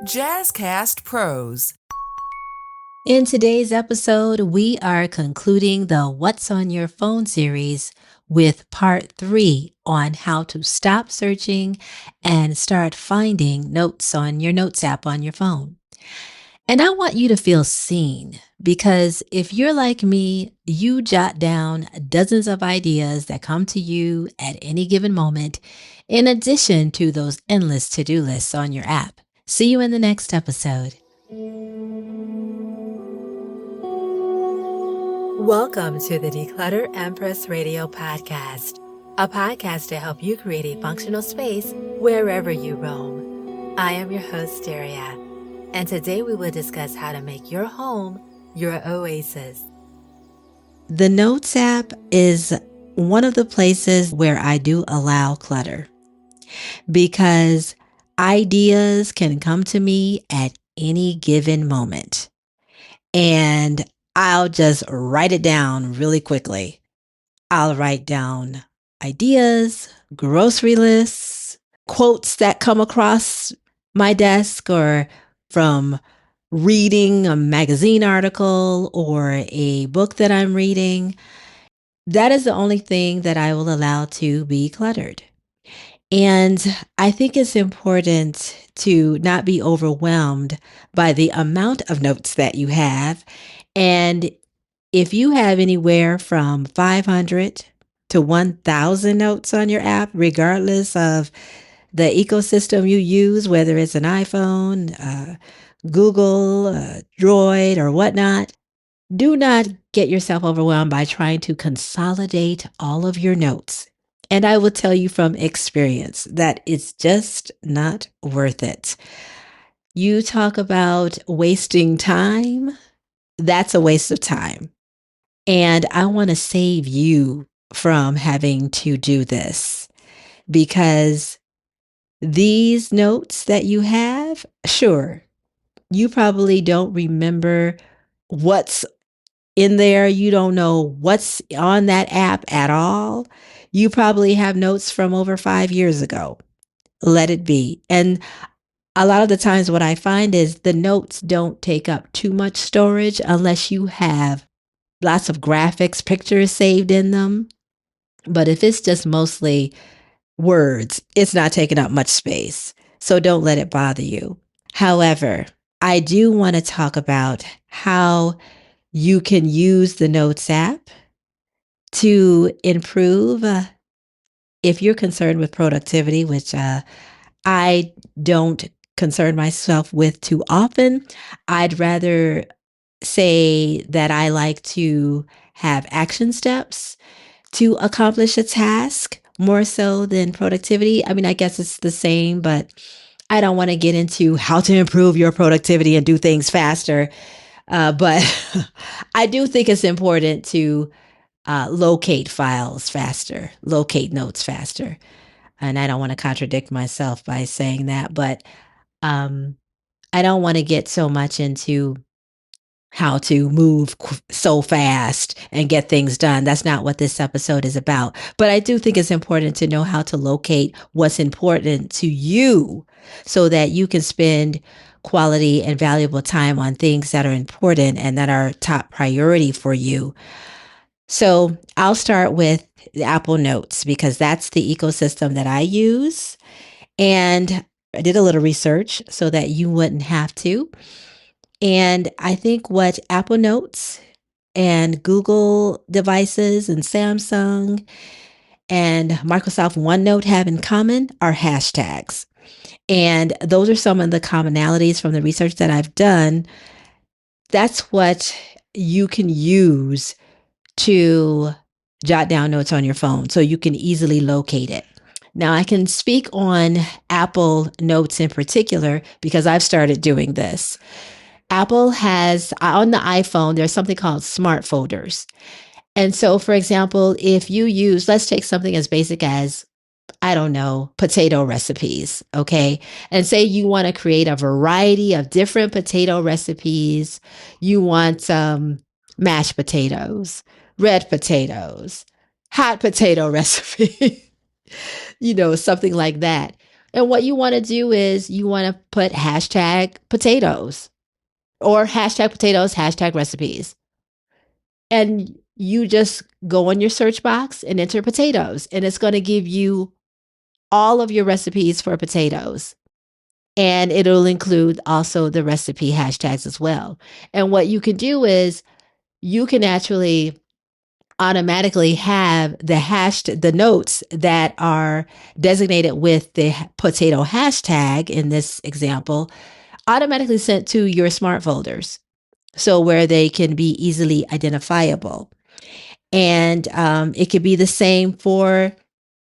Jazzcast Pros. In today's episode, we are concluding the What's on Your Phone series with part 3 on how to stop searching and start finding notes on your Notes app on your phone. And I want you to feel seen because if you're like me, you jot down dozens of ideas that come to you at any given moment, in addition to those endless to do lists on your app. See you in the next episode. Welcome to the Declutter Empress Radio Podcast, a podcast to help you create a functional space wherever you roam. I am your host, Derria, and today we will discuss how to make your home your oasis. The Notes app is one of the places where I do allow clutter because ideas can come to me at any given moment. And I'll just write it down really quickly. I'll write down ideas, grocery lists, quotes that come across my desk or from reading a magazine article or a book that I'm reading. That is the only thing that I will allow to be cluttered. And I think it's important to not be overwhelmed by the amount of notes that you have. And if you have anywhere from 500 to 1,000 notes on your app, regardless of the ecosystem you use, whether it's an iPhone, Google, Droid, or whatnot, do not get yourself overwhelmed by trying to consolidate all of your notes. And I will tell you from experience that it's just not worth it. You talk about wasting time. That's a waste of time. And I want to save you from having to do this because these notes that you have, sure, you probably don't remember what's in there. You don't know what's on that app at all. You probably have notes from over 5 years ago. Let it be. And a lot of the times what I find is the notes don't take up too much storage unless you have lots of graphics, pictures saved in them. But if it's just mostly words, it's not taking up much space. So don't let it bother you. However, I do want to talk about how you can use the Notes app to improve if you're concerned with productivity, which I don't concern myself with too often. I'd rather say that I like to have action steps to accomplish a task more so than productivity. I mean, I guess it's the same, but I don't want to get into how to improve your productivity and do things faster. But I do think it's important to locate files faster, locate notes faster. And I don't want to contradict myself by saying that, but um, I don't want to get so much into how to move so fast and get things done. That's not what this episode is about. But I do think it's important to know how to locate what's important to you so that you can spend quality and valuable time on things that are important and that are top priority for you. So I'll start with the Apple Notes because that's the ecosystem that I use. And I did a little research so that you wouldn't have to. And I think what Apple Notes and Google devices and Samsung and Microsoft OneNote have in common are hashtags. And those are some of the commonalities from the research that I've done. That's what you can use to jot down notes on your phone so you can easily locate it. Now, I can speak on Apple Notes in particular because I've started doing this. Apple has on the iPhone, there's something called smart folders. And so, for example, if you use, let's take something as basic as, I don't know, potato recipes, okay? And say you want to create a variety of different potato recipes. You want mashed potatoes, red potatoes, hot potato recipe, something like that. And what you want to do is you want to put hashtag potatoes or hashtag potatoes, hashtag recipes. And you just go on your search box and enter potatoes, and it's going to give you all of your recipes for potatoes. And it'll include also the recipe hashtags as well. And what you can do is you can actually automatically have the notes that are designated with the potato hashtag in this example automatically sent to your smart folders, so where they can be easily identifiable. And it could be the same for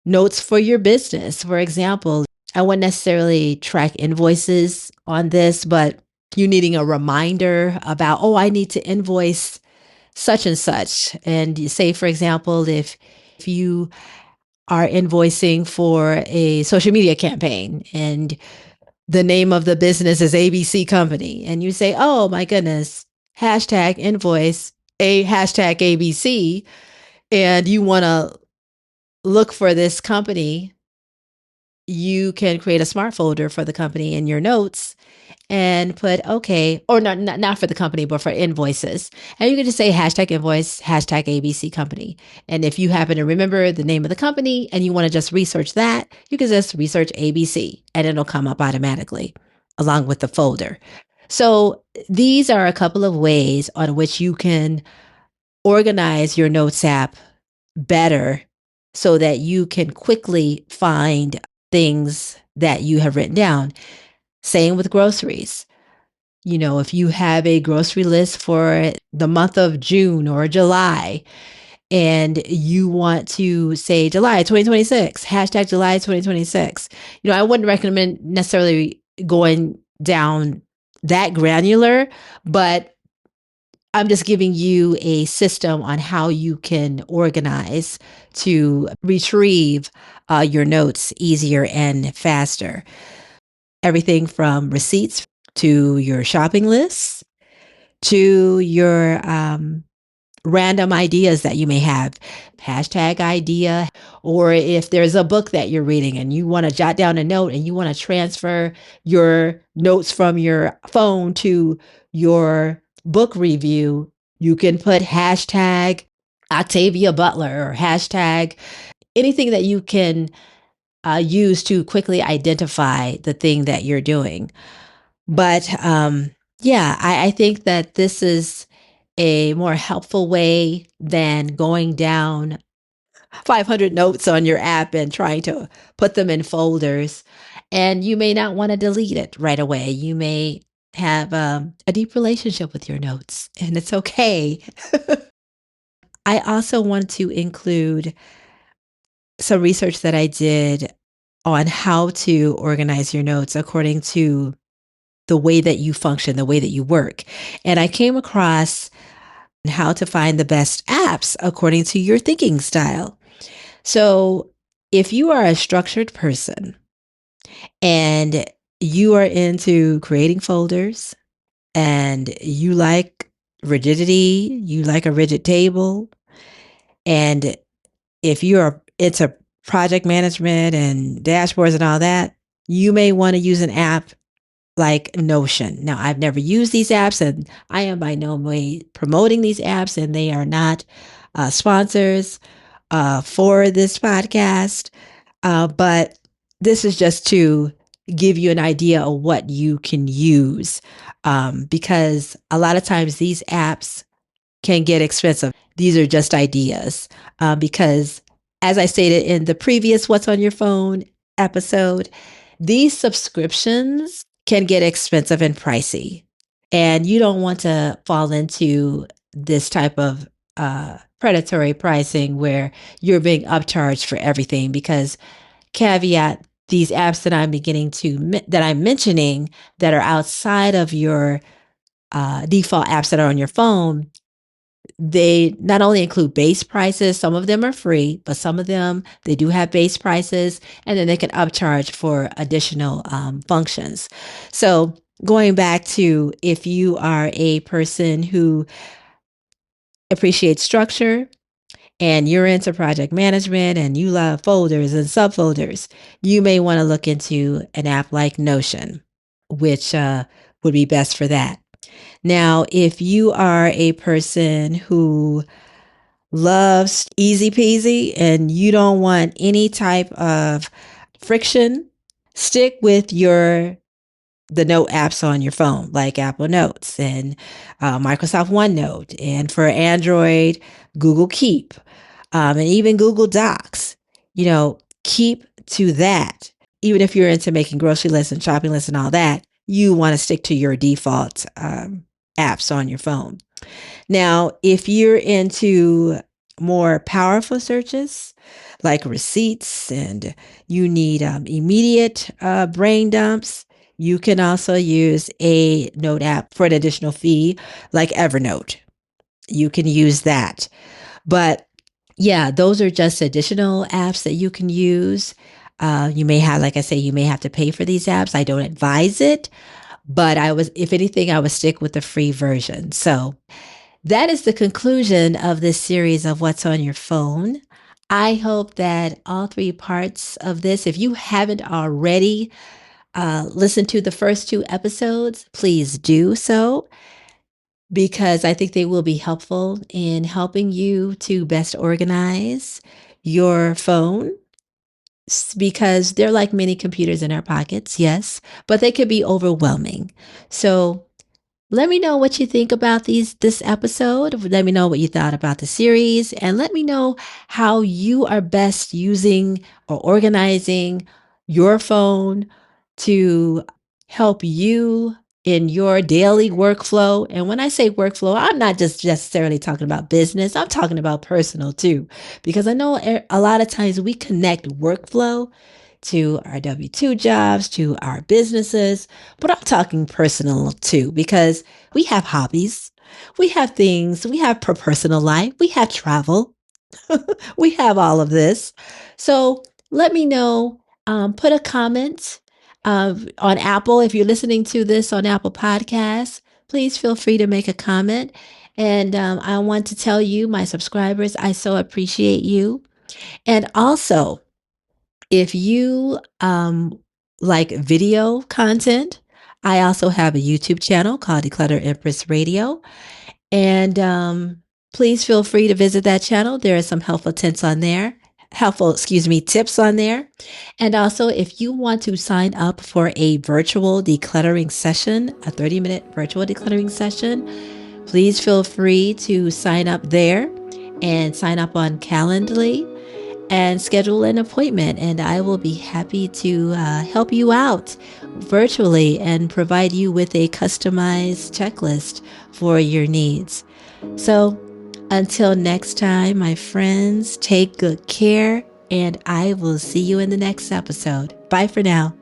notes for your business. For example, I wouldn't necessarily track invoices on this, but you needing a reminder about, oh, I need to invoice such and such. And say, for example, if you are invoicing for a social media campaign and the name of the business is ABC Company, and you say, oh my goodness, hashtag invoice, a hashtag ABC, and you want to look for this company, you can create a smart folder for the company in your notes and put okay, or not for the company, but for invoices. And you can just say hashtag invoice, hashtag ABC Company. And if you happen to remember the name of the company and you want to just research that, you can just research ABC and it'll come up automatically along with the folder. So these are a couple of ways on which you can organize your Notes app better so that you can quickly find things that you have written down. Same with groceries. You know, if you have a grocery list for the month of June or July, and you want to say July 2026, hashtag July 2026, I wouldn't recommend necessarily going down that granular, but I'm just giving you a system on how you can organize to retrieve your notes easier and faster. Everything from receipts to your shopping lists to your random ideas that you may have, hashtag idea, or if there's a book that you're reading and you want to jot down a note and you want to transfer your notes from your phone to your book review, you can put hashtag Octavia Butler or hashtag anything that you can use to quickly identify the thing that you're doing. But yeah, I think that this is a more helpful way than going down 500 notes on your app and trying to put them in folders. And you may not want to delete it right away. You may have a deep relationship with your notes, and it's okay. I also want to include some research that I did on how to organize your notes according to the way that you function, the way that you work. And I came across how to find the best apps according to your thinking style. So, if you are a structured person and you are into creating folders and you like rigidity, you like a rigid table, and if you are into project management and dashboards and all that, you may want to use an app like Notion. Now, I've never used these apps and I am by no way promoting these apps, and they are not sponsors for this podcast. But this is just to give you an idea of what you can use, because a lot of times these apps can get expensive. These are just ideas because, as I stated in the previous What's on Your Phone episode, these subscriptions can get expensive and pricey. And you don't want to fall into this type of predatory pricing where you're being upcharged for everything, because caveat, these apps that I'm mentioning that are outside of your default apps that are on your phone, they not only include base prices, some of them are free, but some of them, they do have base prices, and then they can upcharge for additional functions. So going back to, if you are a person who appreciates structure and you're into project management and you love folders and subfolders, you may want to look into an app like Notion, which would be best for that. Now, if you are a person who loves easy peasy and you don't want any type of friction, stick with the note apps on your phone, like Apple Notes and Microsoft OneNote, and for Android, Google Keep, and even Google Docs. Keep to that. Even if you're into making grocery lists and shopping lists and all that, you want to stick to your default apps on your phone. Now, if you're into more powerful searches like receipts and you need immediate brain dumps, you can also use a note app for an additional fee like Evernote. You can use that. But yeah, those are just additional apps that you can use. You may have, like I say, you may have to pay for these apps. I don't advise it, but if anything, I would stick with the free version. So that is the conclusion of this series of What's on Your Phone. I hope that all three parts of this, if you haven't already listened to the first two episodes, please do so, because I think they will be helpful in helping you to best organize your phone. Because they're like mini computers in our pockets, yes, but they could be overwhelming. So let me know what you think about this episode. Let me know what you thought about the series, and let me know how you are best using or organizing your phone to help you in your daily workflow. And when I say workflow, I'm not just necessarily talking about business. I'm talking about personal too, because I know a lot of times we connect workflow to our W-2 jobs, to our businesses, but I'm talking personal too, because we have hobbies, we have things, we have personal life, we have travel, we have all of this. So let me know, put a comment on Apple. If you're listening to this on Apple Podcasts, please feel free to make a comment. And I want to tell you, my subscribers, I so appreciate you. And also, if you like video content, I also have a YouTube channel called Declutter Empress Radio. And please feel free to visit that channel. There are some tips on there. And also, if you want to sign up for a virtual decluttering session, a 30-minute virtual decluttering session, please feel free to sign up there and sign up on Calendly and schedule an appointment, and I will be happy to help you out virtually and provide you with a customized checklist for your needs. So until next time, my friends, take good care, and I will see you in the next episode. Bye for now.